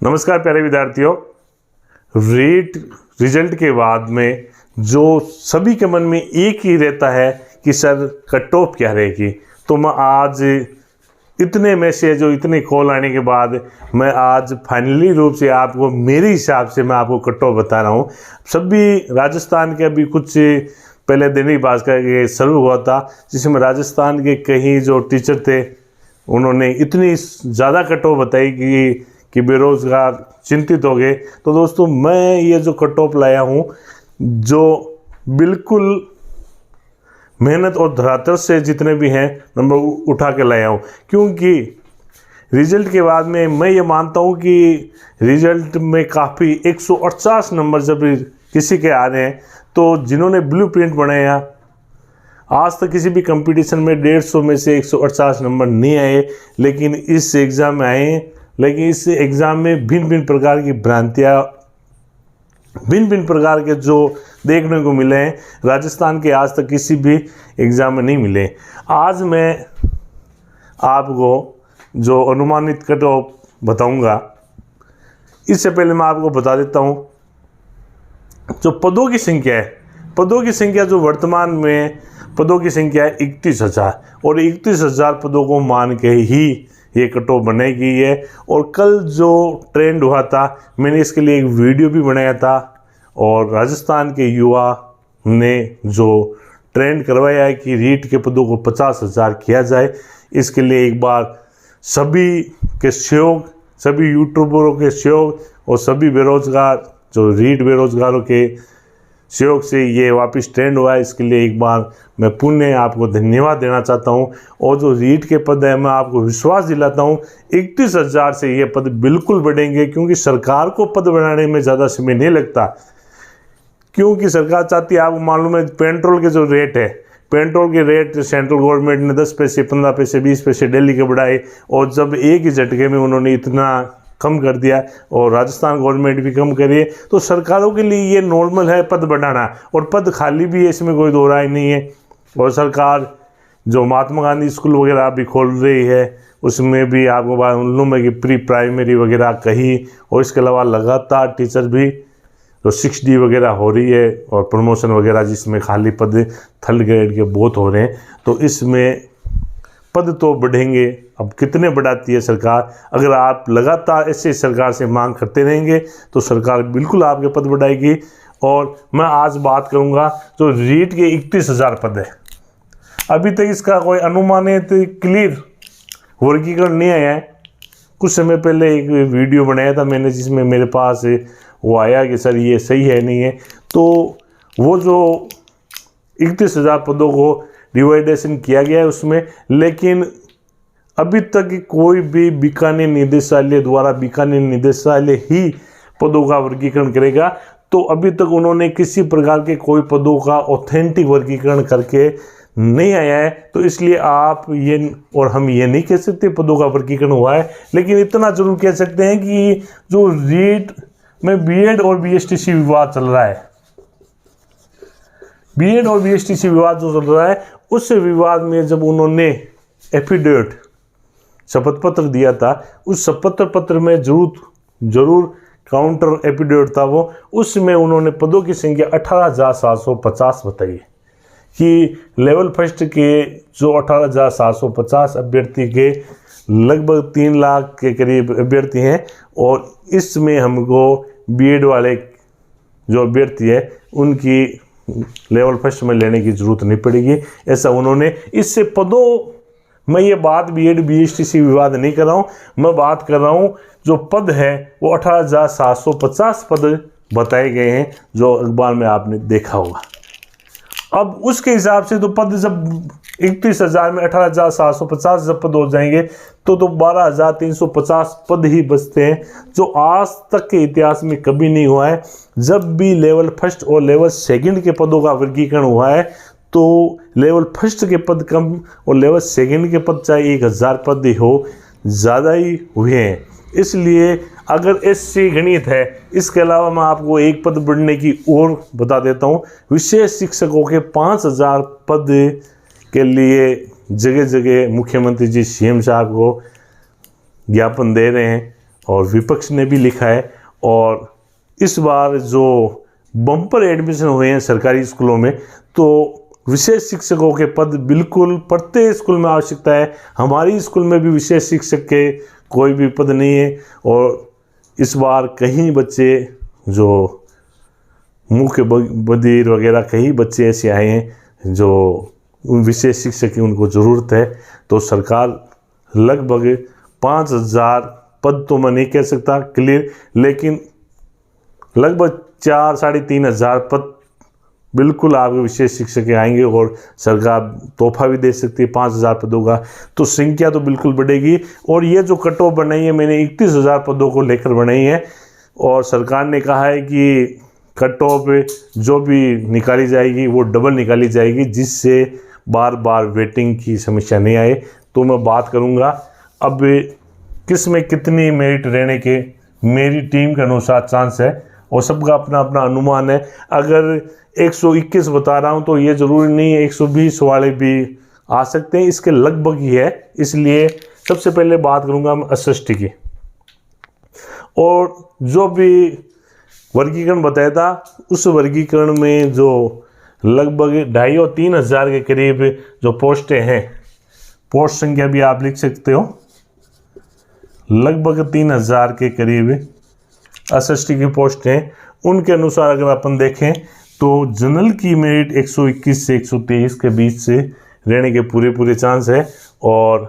नमस्कार प्यारे विद्यार्थियों। रीट रिजल्ट के बाद में जो सभी के मन में एक ही रहता है कि सर कट ऑफ क्या रहेगी। तो मैं आज इतने मैसेज और इतने कॉल आने के बाद मैं आज फाइनली रूप से आपको मेरे हिसाब से मैं आपको कट ऑफ बता रहा हूँ। सभी राजस्थान के अभी कुछ पहले दैनिक भास्कर के सर्वे हुआ था जिसमें राजस्थान के कई जो टीचर थे उन्होंने इतनी ज़्यादा कट ऑफ बताई कि बेरोज़गार चिंतित हो गए। तो दोस्तों मैं ये जो कट ऑफ लाया हूँ जो बिल्कुल मेहनत और धरातल से जितने भी हैं नंबर उठा के लाया हूँ, क्योंकि रिजल्ट के बाद में मैं ये मानता हूँ कि रिजल्ट में काफ़ी 148 नंबर जब किसी के आ रहे हैं तो जिन्होंने ब्लूप्रिंट बनाया आज तक किसी भी कंपटीशन में 150 में से 148 नंबर नहीं आए, लेकिन इस एग्ज़ाम में आए। लेकिन इस एग्ज़ाम में भिन्न भिन्न प्रकार की भ्रांतियाँ, भिन्न भिन्न प्रकार के जो देखने को मिले हैं राजस्थान के आज तक किसी भी एग्ज़ाम में नहीं मिले। आज मैं आपको जो अनुमानित कट ऑफ बताऊंगा, इससे पहले मैं आपको बता देता हूं जो पदों की संख्या है। पदों की संख्या जो वर्तमान में पदों की संख्या है 31,000 और 31,000 पदों को मान के ही ये कट ऑफ बनाई गई है। और कल जो ट्रेंड हुआ था मैंने इसके लिए एक वीडियो भी बनाया था और राजस्थान के युवा ने जो ट्रेंड करवाया है कि रीट के पदों को 50,000 किया जाए, इसके लिए एक बार सभी के सहयोग, सभी यूट्यूबरों के सहयोग और सभी बेरोजगार जो रीट बेरोजगारों के सहयोग से ये वापस ट्रेंड हुआ है। इसके लिए एक बार मैं पुण्य आपको धन्यवाद देना चाहता हूं। और जो रीट के पद है मैं आपको विश्वास दिलाता हूं 31,000 से ये पद बिल्कुल बढ़ेंगे, क्योंकि सरकार को पद बढ़ाने में ज़्यादा समय नहीं लगता। क्योंकि सरकार चाहती है, आपको मालूम है पेट्रोल के जो रेट है, पेट्रोल के रेट सेंट्रल गवर्नमेंट ने 10 पैसे 15 पैसे 20 पैसे दिल्ली के बढ़ाए और जब एक ही झटके में उन्होंने इतना कम कर दिया और राजस्थान गवर्नमेंट भी कम करिए, तो सरकारों के लिए ये नॉर्मल है पद बढ़ाना। और पद खाली भी है, इसमें कोई दो राय नहीं है। और सरकार जो महात्मा गांधी स्कूल वगैरह भी खोल रही है उसमें भी आपको मालूम है कि प्री प्राइमरी वगैरह कहीं, और इसके अलावा लगातार टीचर भी तो 6D वगैरह हो रही है और प्रमोशन वगैरह जिसमें खाली पद थर्ड ग्रेड के बहुत हो रहे हैं। तो इसमें पद तो बढ़ेंगे। अब कितने बढ़ाती है सरकार, अगर आप लगातार ऐसे सरकार से मांग करते रहेंगे तो सरकार बिल्कुल आपके पद बढ़ाएगी। और मैं आज बात करूंगा जो रीट के 31,000 पद है, अभी तक इसका कोई अनुमानित क्लियर वर्गीकरण नहीं आया है। कुछ समय पहले एक वीडियो बनाया था मैंने जिसमें मेरे पास वो आया कि सर ये सही है नहीं है, तो वो जो 31,000 pदों को डिवाइडेशन किया गया है उसमें, लेकिन अभी तक कोई भी बीकानेर निदेशालय द्वारा, बीकानेर निदेशालय ही पदों का वर्गीकरण करेगा। तो अभी तक उन्होंने किसी प्रकार के कोई पदों का ऑथेंटिक वर्गीकरण करके नहीं आया है। तो इसलिए आप ये और हम ये नहीं कह सकते पदों का वर्गीकरण हुआ है, लेकिन इतना जरूर कह सकते हैं कि जो रीट में बीएड और बीएसटीसी विवाद चल रहा है, बीएड और बीएसटीसी विवाद जो चल रहा है, उस विवाद में जब उन्होंने एफिडेविट शपथ पत्र दिया था, उस शपथ पत्र में जरूर काउंटर एफिडेविट था वो, उसमें उन्होंने पदों की संख्या 18,750 बताई कि लेवल फर्स्ट के जो 18,750 अभ्यर्थी के लगभग 3 लाख के करीब अभ्यर्थी हैं और इसमें हमको बीएड वाले जो अभ्यर्थी है उनकी लेवल फर्स्ट में लेने की जरूरत नहीं पड़ेगी, ऐसा उन्होंने। इससे पदों मैं ये बात बीएड बीएसटीसी विवाद नहीं कर रहा हूँ, मैं बात कर रहा हूँ जो पद है वो 18,750 पद बताए गए हैं जो अखबार में आपने देखा होगा। अब उसके हिसाब से तो पद जब 31,000 में 18,750 जब पद हो जाएंगे तो 12,350 पद ही बचते हैं, जो आज तक के इतिहास में कभी नहीं हुआ है। जब भी लेवल फर्स्ट और लेवल सेकंड के पदों का वर्गीकरण हुआ है तो लेवल फर्स्ट के पद कम और लेवल सेकंड के पद चाहे 1,000 पद ही हो, ज़्यादा ही हुए हैं। इसलिए अगर ऐसी गणित है, इसके अलावा मैं आपको एक पद बढ़ने की और बता देता हूँ। विशेष शिक्षकों के 5,000 पद के लिए जगह जगह मुख्यमंत्री जी सीएम साहब को ज्ञापन दे रहे हैं और विपक्ष ने भी लिखा है। और इस बार जो बम्पर एडमिशन हुए हैं सरकारी स्कूलों में, तो विशेष शिक्षकों के पद बिल्कुल प्रत्येक स्कूल में आवश्यकता है। हमारी स्कूल में भी विशेष शिक्षक के कोई भी पद नहीं है। और इस बार कहीं बच्चे जो मुख्य बधिर वगैरह कई बच्चे ऐसे आए हैं जो विशेष शिक्षक की उनको ज़रूरत है। तो सरकार लगभग 5,000 पद तो मैं नहीं कह सकता क्लियर, लेकिन लगभग 4-3,500 पद बिल्कुल आपके विशेष शिक्षक के आएंगे। और सरकार तोहफा भी दे सकती है 5,000 पदों का, तो संख्या तो बिल्कुल बढ़ेगी। और ये जो कट ऑफ बनाई है मैंने 31,000 पदों को लेकर बनाई है। और सरकार ने कहा है कि कट ऑफ जो भी निकाली जाएगी वो डबल निकाली जाएगी, जिससे बार बार वेटिंग की समस्या नहीं आए। तो मैं बात करूँगा अब किस में कितनी मेरिट रहने के मेरी टीम के अनुसार चांस है, और सबका अपना अपना अनुमान है। अगर 121 बता रहा हूँ तो ये ज़रूरी नहीं है 120 वाले भी आ सकते हैं, इसके लगभग ही है। इसलिए सबसे पहले बात करूँगा मैं एसएसटी की। और जो भी वर्गीकरण बताया था उस वर्गीकरण में जो लगभग 2,500 और 3,000 के करीब जो पोस्टें हैं, पोस्ट संख्या भी आप लिख सकते हो, लगभग 3,000 के करीब एसएसटी की पोस्ट हैं। उनके अनुसार अगर अपन देखें तो जनरल की मेरिट 121 से 123 के बीच से रहने के पूरे चांस है। और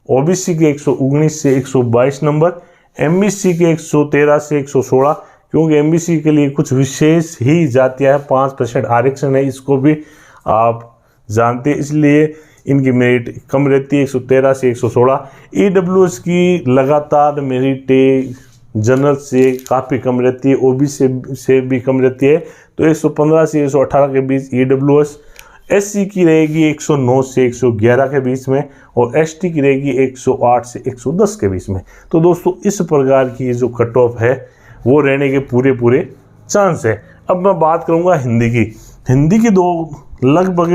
ओबीसी के 119 से 122 नंबर, एमबीसी के 113 से 116, क्योंकि एमबीसी के लिए कुछ विशेष ही जातियाँ है, 5% आरक्षण है, इसको भी आप जानते हैं, इसलिए इनकी मेरिट कम रहती है 113 से 116। ईडब्ल्यूएस की लगातार मेरिट जनरल से काफ़ी कम रहती है, ओबीसी से भी कम रहती है, तो 115 से 118 के बीच ईडब्ल्यूएस। एससी की रहेगी 109 से 111 के बीच में, और एसटी की रहेगी 108 से 110 के बीच में। तो दोस्तों इस प्रकार की जो कट ऑफ है वो रहने के पूरे चांस है। अब मैं बात करूँगा हिंदी की। हिंदी की लगभग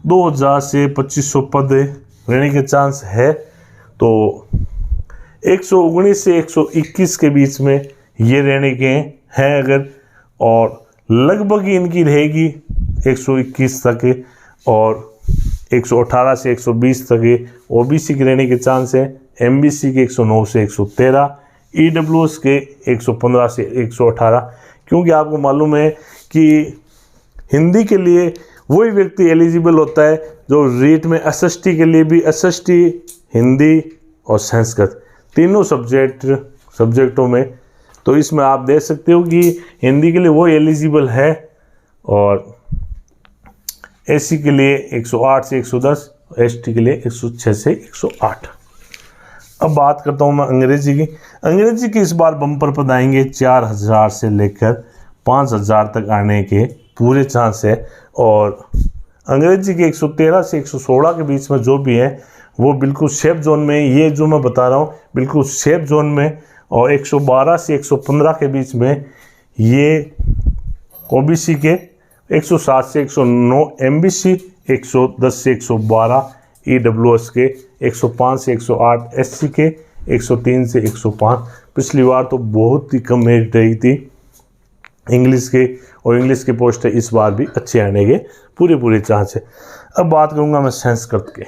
2,000 से 2,500 पद रहने के चांस है। तो 119 से 121 के बीच में ये रहने के हैं अगर, और लगभग इनकी रहेगी 121 तक, और 118 से 120 तक ओबीसी के रहने के चांस है। एमबीसी के 109 से 113, ईडब्ल्यूएस के 115 से 118, क्योंकि आपको मालूम है कि हिंदी के लिए वही व्यक्ति एलिजिबल होता है जो रीट में एसएसटी के लिए भी, एसएसटी, हिंदी और संस्कृत तीनों सब्जेक्टों में। तो इसमें आप देख सकते हो कि हिंदी के लिए वो एलिजिबल है, और एससी के लिए 108 से 110, एसटी के लिए 106 से 108। अब बात करता हूँ मैं अंग्रेजी की। अंग्रेजी की इस बार बम्पर पद आएंगे 4,000 से लेकर 5,000 तक आने के पूरे चांस है। और अंग्रेजी के 113 से 116 के बीच में जो भी है वो बिल्कुल सेफ जोन में, ये जो मैं बता रहा हूँ बिल्कुल सेफ जोन में। और 112 से 115 के बीच में ये ओबीसी के, 107 से 109 एमबीसी, 110 से 112 ईडब्ल्यूएस के, 105 से 108 एससी के, 103 से 105। पिछली बार तो बहुत ही कम मेरिट रही थी इंग्लिश के, और इंग्लिश के पोस्ट इस बार भी अच्छे आने के पूरे चांस है। अब बात करूँगा मैं संस्कृत के।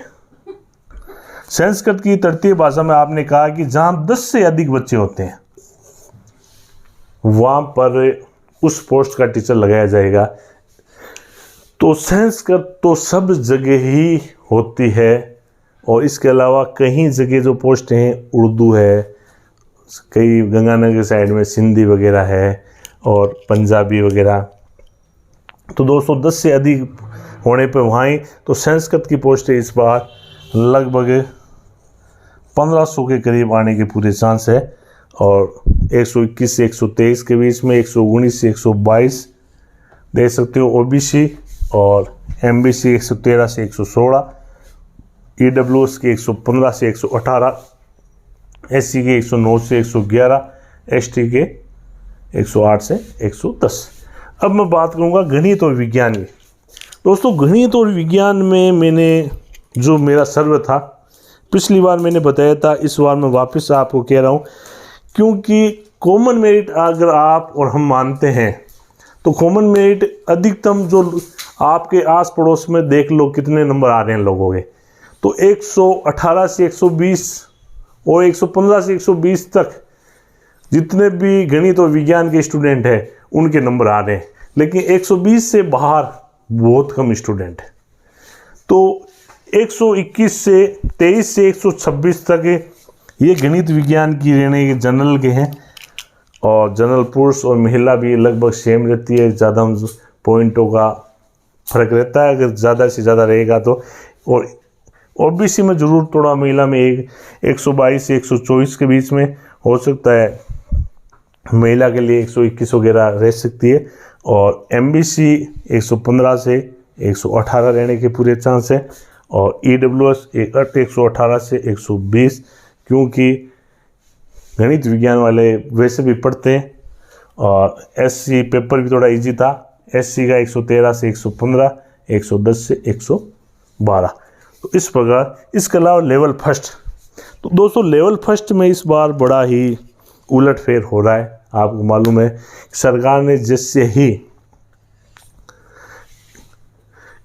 संस्कृत की तृतीय भाषा में आपने कहा कि जहाँ 10 से अधिक बच्चे होते हैं वहाँ पर उस पोस्ट का टीचर लगाया जाएगा। तो संस्कृत तो सब जगह ही होती है, और इसके अलावा कई जगह जो पोस्ट हैं उर्दू है, कई गंगानगर साइड में सिंधी वगैरह है, और पंजाबी वगैरह। तो दोस्तों 10 से अधिक होने पर वहाँ ही तो संस्कृत की पोस्ट इस बार लगभग 1,500 के करीब आने के पूरे चांस है। और 121 से 123 के बीच में, 119 से 122 देख सकते हो ओबीसी, और एमबीसी 113 से 116, ईडब्ल्यूएस के 115 से 118, एससी के 109 से 111, एसटी के 108 से 110। अब मैं बात करूँगा गणित और विज्ञान की। दोस्तों गणित और विज्ञान में मैंने जो मेरा सर्व था, पिछली बार मैंने बताया था, इस बार मैं वापस आपको कह रहा हूँ क्योंकि कॉमन मेरिट अगर आप और हम मानते हैं तो कॉमन मेरिट अधिकतम जो आपके आस पड़ोस में देख लो कितने नंबर आ रहे हैं लोगों के, तो 118 से 120 और 115 से 120 तक जितने भी गणित और विज्ञान के स्टूडेंट हैं उनके नंबर आ रहे हैं, लेकिन 120 से बाहर बहुत कम स्टूडेंट हैं। तो 121 से 23 से 126 तक ये गणित विज्ञान की रहने के जनरल के हैं, और जनरल पुरुष और महिला भी लगभग सेम रहती है, ज़्यादा पॉइंटों का फर्क रहता है अगर ज़्यादा से ज़्यादा रहेगा तो। और ओबीसी में ज़रूर थोड़ा महिला में 122 से 124 के बीच में हो सकता है, महिला के लिए 121 वगैरह रह सकती है, और एमबीसी 115 से 118 रहने के पूरे चांस है, और ईडब्ल्यूएस 118 से 120, क्योंकि गणित विज्ञान वाले वैसे भी पढ़ते हैं, और एससी पेपर भी थोड़ा इजी था, एससी का 113 से 115, 110 से 112। तो इस प्रकार इसके अलावा लेवल फर्स्ट, तो दोस्तों लेवल फर्स्ट में इस बार बड़ा ही उलटफेर हो रहा है। आपको मालूम है सरकार ने जैसे ही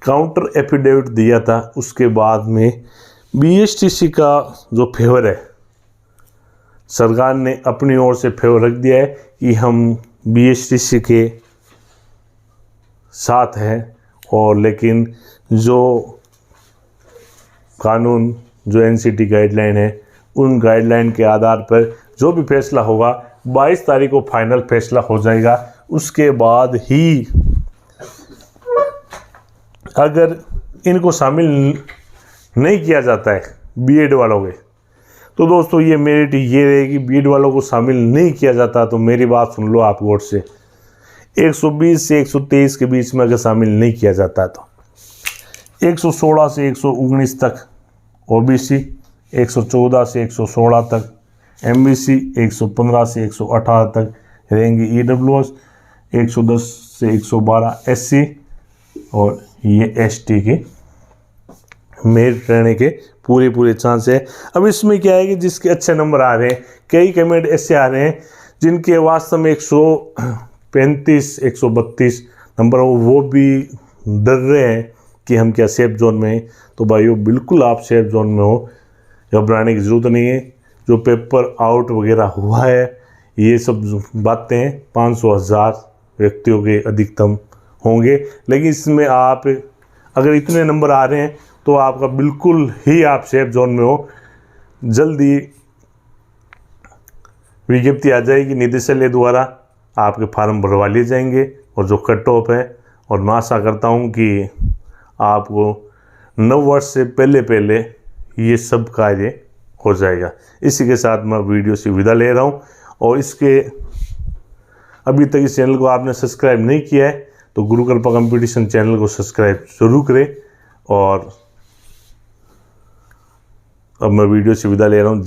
काउंटर एफिडेविट दिया था उसके बाद में बीएसटीसी का जो फेवर है, सरकार ने अपनी ओर से फेवर रख दिया है कि हम बीएसटीसी के साथ हैं, और लेकिन जो कानून जो एनसीटी गाइडलाइन है उन गाइडलाइन के आधार पर जो भी फैसला होगा 22 तारीख को फाइनल फैसला हो जाएगा। उसके बाद ही अगर इनको शामिल नहीं किया जाता है बीएड वालों के, तो दोस्तों ये मेरिट ये रहेगी, बीएड वालों को शामिल नहीं किया जाता तो मेरी बात सुन लो आप गौर से, 120 से 123 के बीच में अगर शामिल नहीं किया जाता तो 116 से 119 तक ओबीसी, 114 से 116 तक एमबीसी, 115 से 118 तक रहेंगे ईडब्ल्यूएस, 110 से 112 एससी, और ये एसटी के मेरिट रहने के पूरे चांस है। अब इसमें क्या है कि जिसके अच्छे नंबर आ रहे हैं, कई कैंडिडेट ऐसे आ रहे हैं जिनके वास्तव में 135 132 नंबर हो, वो भी डर रहे हैं कि हम क्या सेफ जोन में हैं। तो भाइयों बिल्कुल आप सेफ जोन में हो, घबराने की ज़रूरत नहीं है। जो पेपर आउट वगैरह हुआ है ये सब बातें 500,000 व्यक्तियों के अधिकतम होंगे, लेकिन इसमें आप अगर इतने नंबर आ रहे हैं तो आपका बिल्कुल ही आप सेफ जोन में हो। जल्दी विज्ञप्ति आ जाएगी निदेशालय द्वारा, आपके फार्म भरवा लिए जाएंगे, और जो कट ऑफ है, और मैं आशा करता हूँ कि आपको नव वर्ष से पहले ये सब कार्य हो जाएगा। इसी के साथ मैं वीडियो से विदा ले रहा हूँ, और इसके अभी तक इस चैनल को आपने सब्सक्राइब नहीं किया है तो गुरुकृपा कंपटीशन चैनल को सब्सक्राइब जरूर करें। और अब मैं वीडियो से विदा ले रहा हूँ।